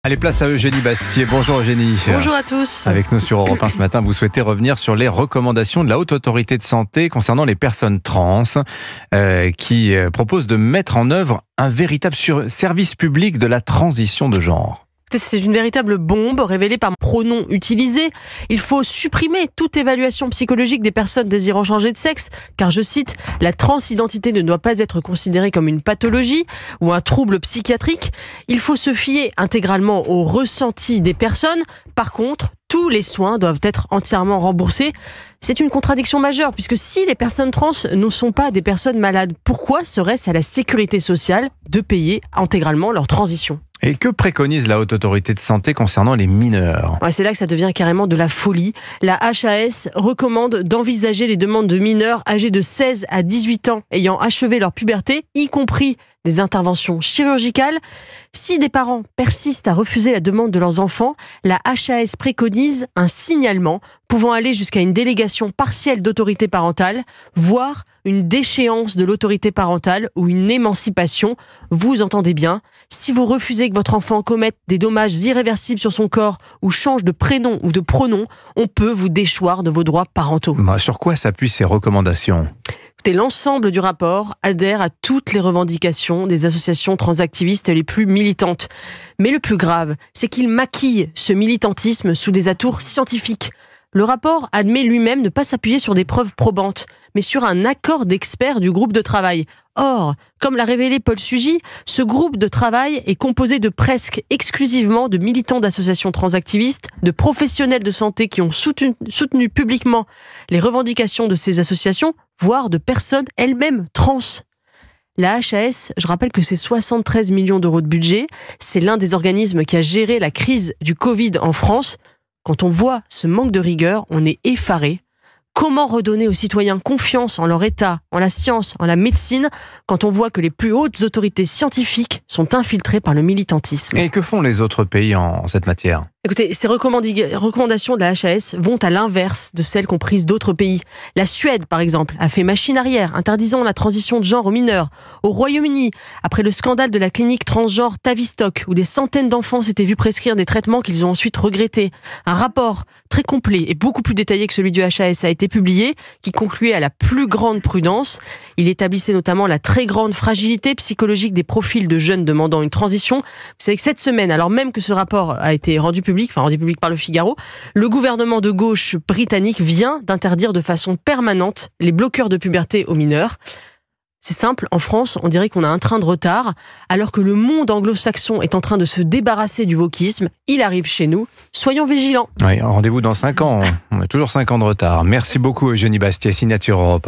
Allez, place à Eugénie Bastier. Bonjour Eugénie. Bonjour à tous. Avec nous sur Europe 1 ce matin, vous souhaitez revenir sur les recommandations de la Haute Autorité de Santé concernant les personnes trans qui propose de mettre en œuvre un véritable service public de la transition de genre. C'est une véritable bombe révélée par pronoms utilisés. Il faut supprimer toute évaluation psychologique des personnes désirant changer de sexe, car je cite, la transidentité ne doit pas être considérée comme une pathologie ou un trouble psychiatrique. Il faut se fier intégralement au ressenti des personnes. Par contre, tous les soins doivent être entièrement remboursés. C'est une contradiction majeure, puisque si les personnes trans ne sont pas des personnes malades, pourquoi serait-ce à la sécurité sociale de payer intégralement leur transition ? Et que préconise la Haute Autorité de Santé concernant les mineurs ? C'est là que ça devient carrément de la folie. La HAS recommande d'envisager les demandes de mineurs âgés de 16 à 18 ans ayant achevé leur puberté, y compris des interventions chirurgicales. Si des parents persistent à refuser la demande de leurs enfants, la HAS préconise un signalement pouvant aller jusqu'à une délégation partielle d'autorité parentale, voire une déchéance de l'autorité parentale ou une émancipation. Vous entendez bien, si vous refusez que votre enfant commette des dommages irréversibles sur son corps ou change de prénom ou de pronom, on peut vous déchoir de vos droits parentaux. Sur quoi s'appuient ces recommandations ? L'ensemble du rapport adhère à toutes les revendications des associations transactivistes les plus militantes. Mais le plus grave, c'est qu'il maquille ce militantisme sous des atours scientifiques. Le rapport admet lui-même ne pas s'appuyer sur des preuves probantes, mais sur un accord d'experts du groupe de travail. Or, comme l'a révélé Paul Sugy, ce groupe de travail est composé de presque exclusivement de militants d'associations transactivistes, de professionnels de santé qui ont soutenu publiquement les revendications de ces associations, voire de personnes elles-mêmes trans. La HAS, je rappelle que c'est 73 millions d'euros de budget. C'est l'un des organismes qui a géré la crise du Covid en France. Quand on voit ce manque de rigueur, on est effaré. Comment redonner aux citoyens confiance en leur État, en la science, en la médecine, quand on voit que les plus hautes autorités scientifiques sont infiltrées par le militantisme ? Et que font les autres pays en cette matière ? Écoutez, ces recommandations de la HAS vont à l'inverse de celles qu'ont prises d'autres pays. La Suède, par exemple, a fait machine arrière, interdisant la transition de genre aux mineurs. Au Royaume-Uni, après le scandale de la clinique transgenre Tavistock, où des centaines d'enfants s'étaient vus prescrire des traitements qu'ils ont ensuite regrettés, un rapport très complet et beaucoup plus détaillé que celui du HAS a été publié, qui concluait à la plus grande prudence. Il établissait notamment la très grande fragilité psychologique des profils de jeunes demandant une transition. Vous savez que cette semaine, alors même que ce rapport a été rendu public par le Figaro, le gouvernement de gauche britannique vient d'interdire de façon permanente les bloqueurs de puberté aux mineurs. C'est simple, en France, on dirait qu'on a un train de retard, alors que le monde anglo-saxon est en train de se débarrasser du wokisme. Il arrive chez nous, soyons vigilants. Oui, rendez-vous dans 5 ans, on a toujours 5 ans de retard. Merci beaucoup Eugénie Bastier, Signature Europe 1.